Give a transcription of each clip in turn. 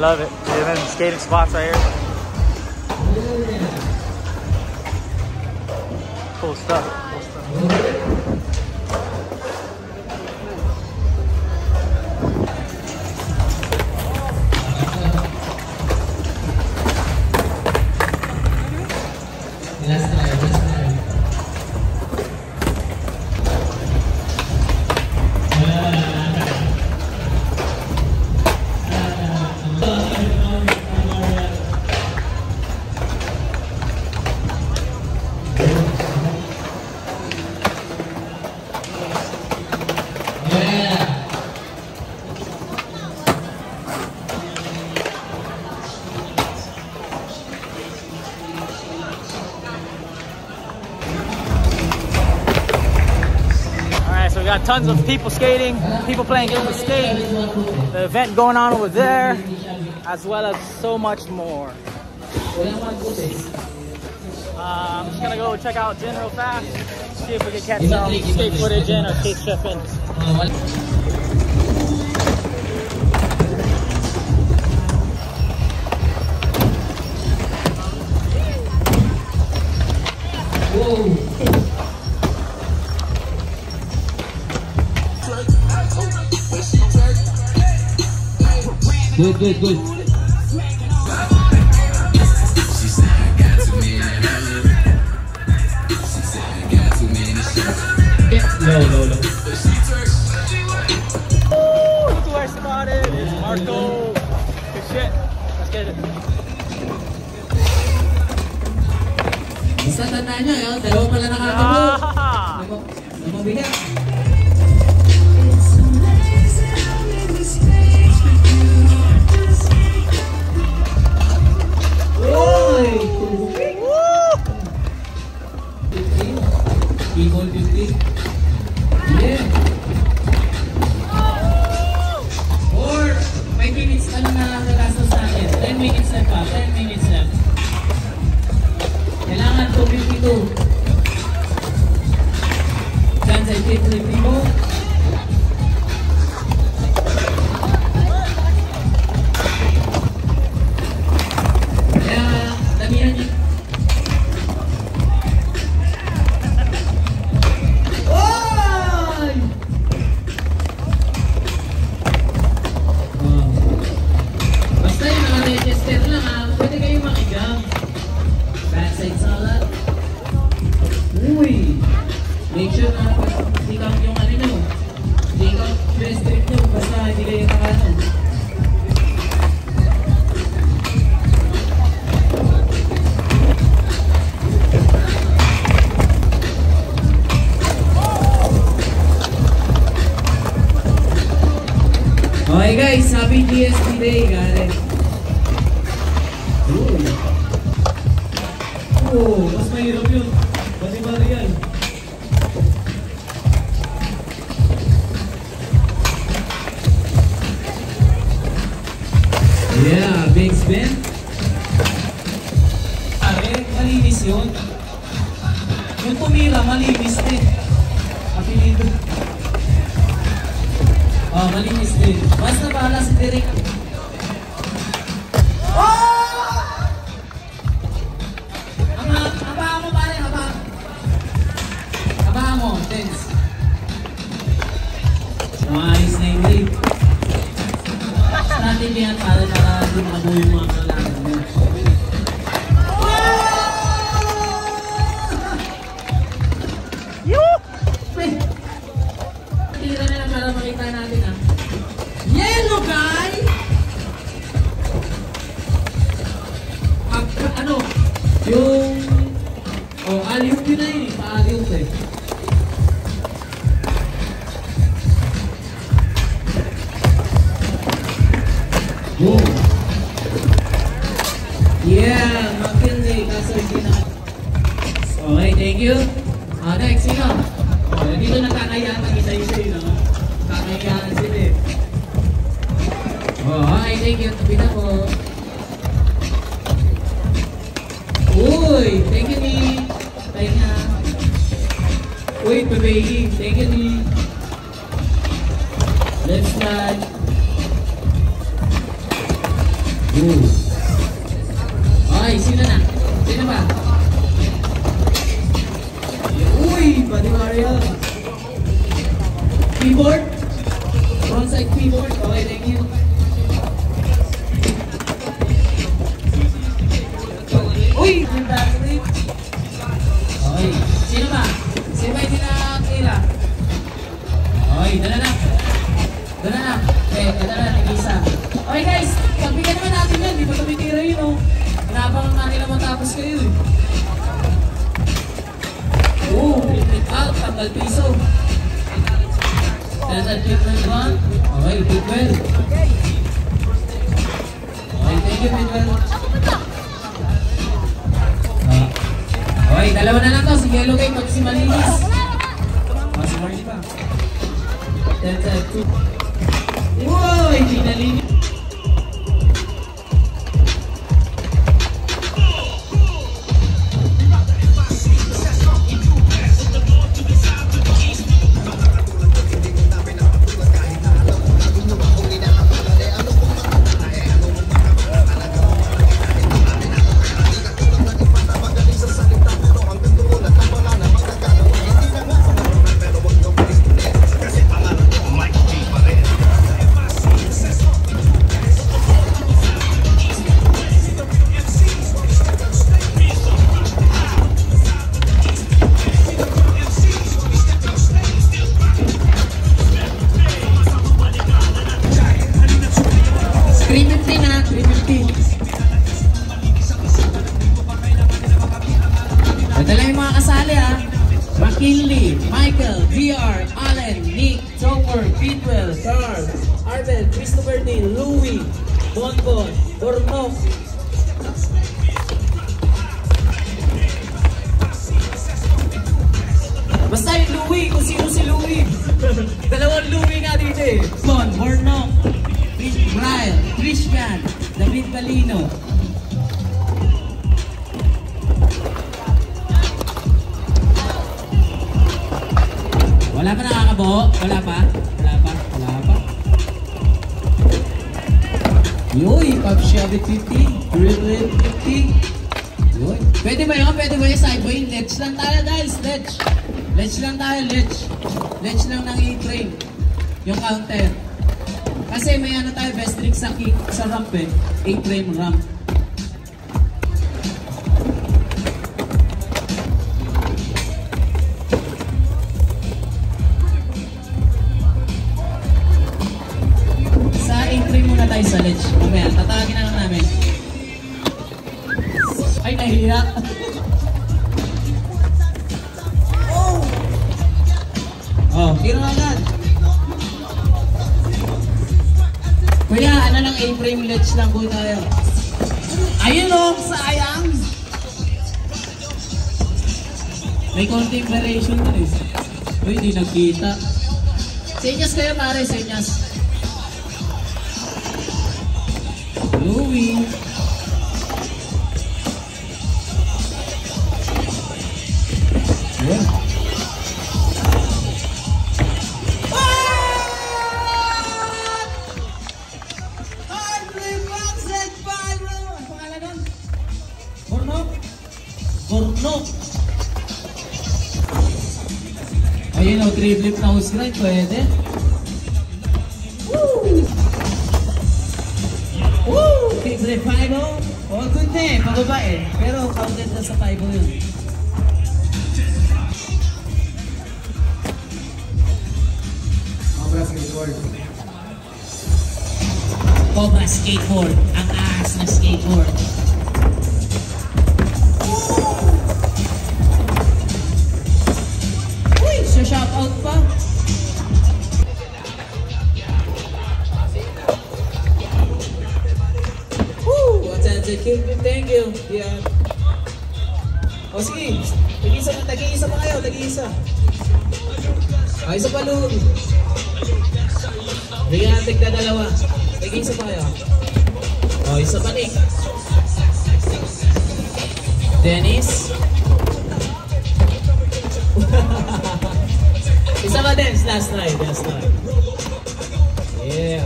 love it. Even skating spots right here. Cool stuff. Cool stuff. We got tons of people skating, people playing games of skate, the event going on over there, as well as so much more. I'm just gonna go check out Jin real fast, see if we can catch some skate footage in or skate chef in. Good, good, good. No. Look who I spotted. It's Marco. Good shit. Let's get it. Isa tandaan nyo, yun. Dalawa pala nakakabo. Mabigat. People 50. Yeah. Or 5 minutes na nagagastos natin. 10 minutes left pa. 10 minutes left. Kailangan 252. Dyan sa flip mo. Kaya damihan niyo. Make sure na hindi ka yung ano nyo. Hindi ka best trip nyo. Basta hindi kayo nakano. Okay guys, happy GST Day, galing. Mas mahirap yun. Bari-bari yan. Yeah, big spin. Malinis yun. Yung tumira, malinis din. Apelido. Oh, malinis din. Basta bahala si Derek. Abahan mo pare, abahan. Abahan mo, tense. Nice na yung lead. Natin yan para lumago yung mga kalaban mo. Tira na lang para makita natin ha. Yellow guy! Ano? Yung... Oh, alley-oop yun na yun eh. Pa-alley-oop eh. Boom! Yeah! Magkindi! Kaso hindi na... Okay, thank you. Next, sino? Oh, dito nakakayaan isa-isa yun, no? Nakakayaan sila eh. Oh, okay, thank you. Tabi na po. Uy! Thank you, Nick! Tayo na. Uy, baby! Thank you, Nick! Let's slide. Yun. Okay, sino na? Sino ba? Uy, Buddy Mario. Keyboard? Frontside keyboard? Okay, thank you. Uy! Yung backflip. Okay. Sino ba? Sino ba yung tinakila? Okay, dala na. Dala na. Okay, dala na. Nag-isa. Okay guys, pagbigyan naman natin yan. Di ba tumitira yun oh. Inabangan nga nila matapos kayo eh. Oh, flip out. Tanggal piso. Delta treatment 1. Okay, Bidwell. Okay, thank you Bidwell. Okay, dalawa na lang to. Si Yellow Game at si Malinis. Si Marley pa. Delta 2. Uy, hindi nalinis. Dala yung mga kasali ha. McKinley, Michael, VR, Allen, Nick, Topper, Bidwell, Carl, Arvel, Christopher D, Louie, Bonbon, Dornok. Basta yung Louie, kung sino si Louie. Dalawang Louie nga dito eh. Bon, Bornok, Brian, Christian, David Balino. Wala pa nakakabuo? Wala pa? Wala pa? Wala pa? Yoy, Pop Shabit 50, Drill 50. Yoy. Pwede ba yun? Pwede ba yun? Sideway? Let's lang tayo guys, let's. Let's lang tayo, let's. Let's lang ng A-frame. Yung counter. Kasi may ano tayo, best trick sa kick, sa ramp eh. A-frame ramp. Tayo sa ledge. Mamaya, tatawagin na lang namin. Ay, nahiya. Oh, tira agad. Kuya, ano lang A-frame ledge lang po tayo. Ayun o, sayang. May konting variation na eh. Uy, di nagkita. Senyas kayo pare, senyas. Louie. Yeah. Bornok. Ayun o, 3-flip na house grind, pwede. Woo! Woo! 3-flip 5-0. Oh, good na eh, pababa eh. Pero counted na sa 5-0 yun. Cobra Skateboard. Cobra Skateboard. Ang ahas na skateboard. Uy, so shout out pa. Thank you. Yeah. O sige, tag-iisa pa kayo, tag-iisa. O, isa pa Lun. Bigyan natin na dalawa. Tag-iisa pa kayo. O, isa pa Nick. Dennis. Isa pa din, last try. Yeah.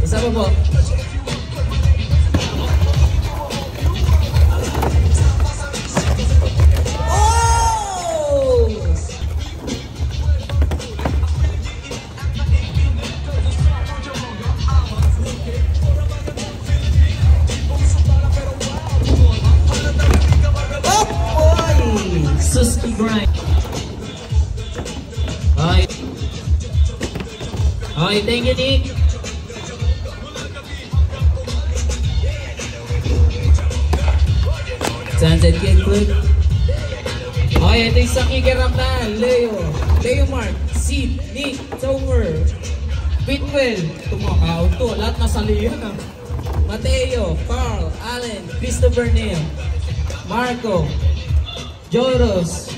Isa pa po. Okay, thank you, Nick. Sunset kickflip. Okay, ito yung isang kikiram na. Leo Mark, Sid, Nick, Tomer, Pitwell. Ito mga kaon to. Lahat nasa liyan ah. Mateo, Carl, Allen, Christopher Neal, Marco, Joros,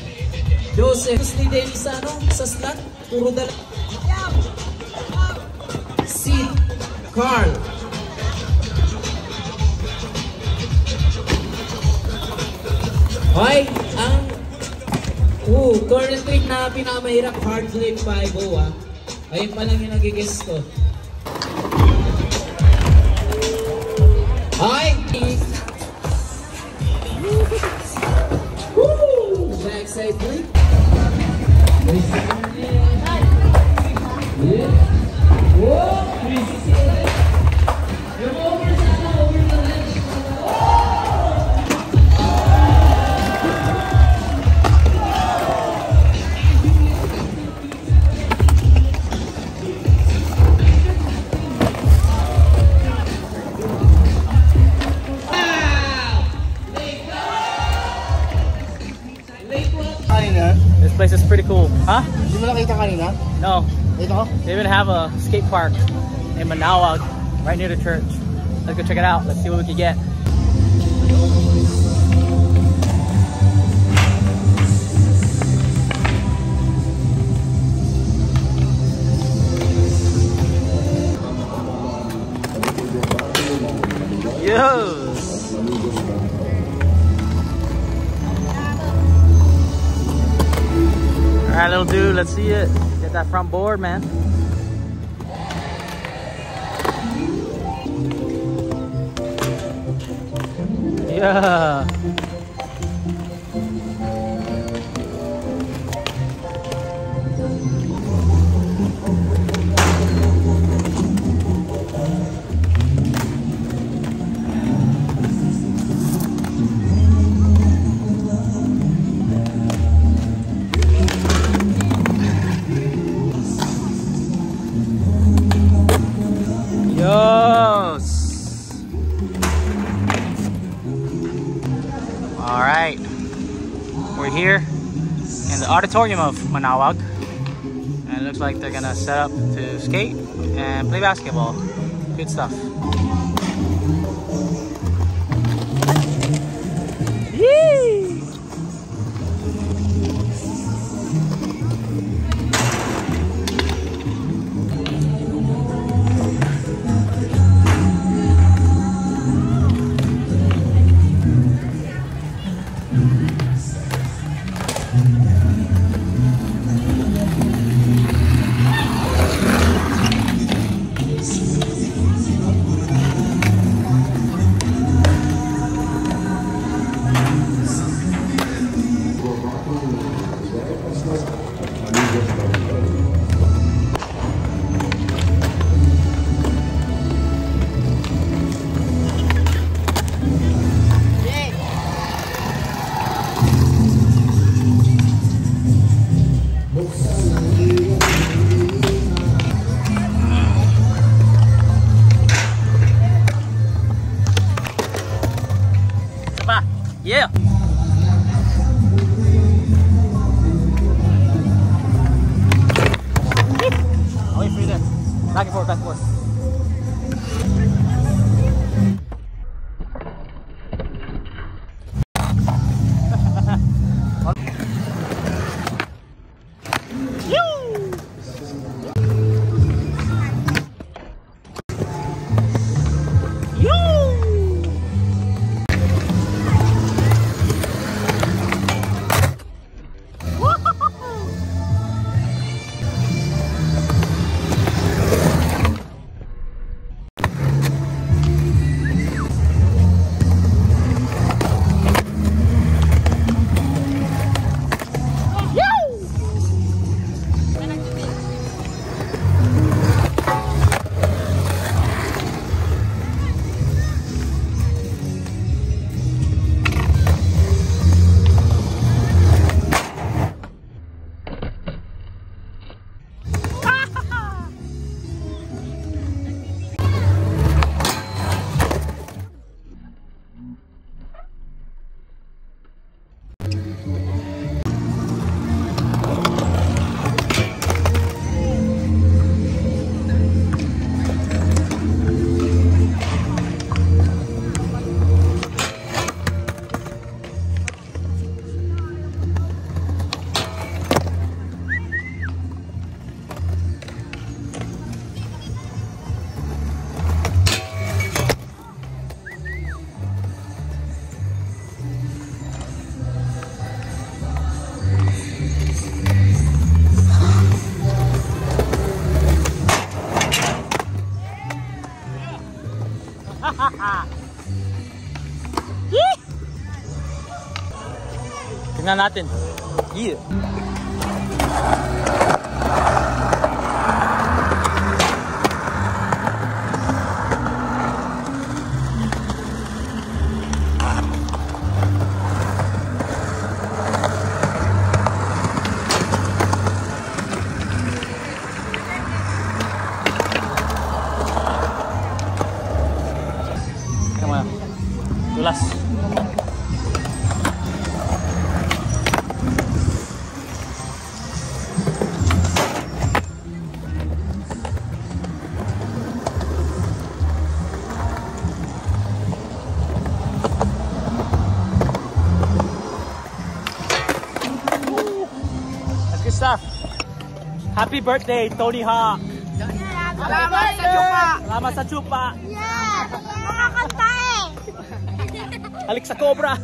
Joseph, ni Dennis sa slot. Puro dala. Sid, Carl. Okay, ang current trick na pinamahirap, hard flip 5-0 ah. Ayun pa lang yung nagigess ko. Okay. Woo! Backside flip. Yeah. Whoa! 360. Yung over sana, over the ledge. This place is pretty cool. Huh? Hindi mo nakita kanina? No. Ito? They even have a skate park in Manawag, right near the church. Let's go check it out. Let's see what we can get. Yo! Alright, little dude, let's see it. Get that front board, man. Yeah. Alright, we're here in the auditorium of Manawag, and it looks like they're gonna set up to skate and play basketball. Good stuff. Yee! Yeah. I'll wait for you there. Back and forth, back and forth. Tingnan natin. Yeah. Come on. Tulas. That's good stuff. Happy birthday, Tony Hawk. Salamat sa chupa! Salamat sa chupa. Yeah! Nakakanta eh! Halik sa cobra.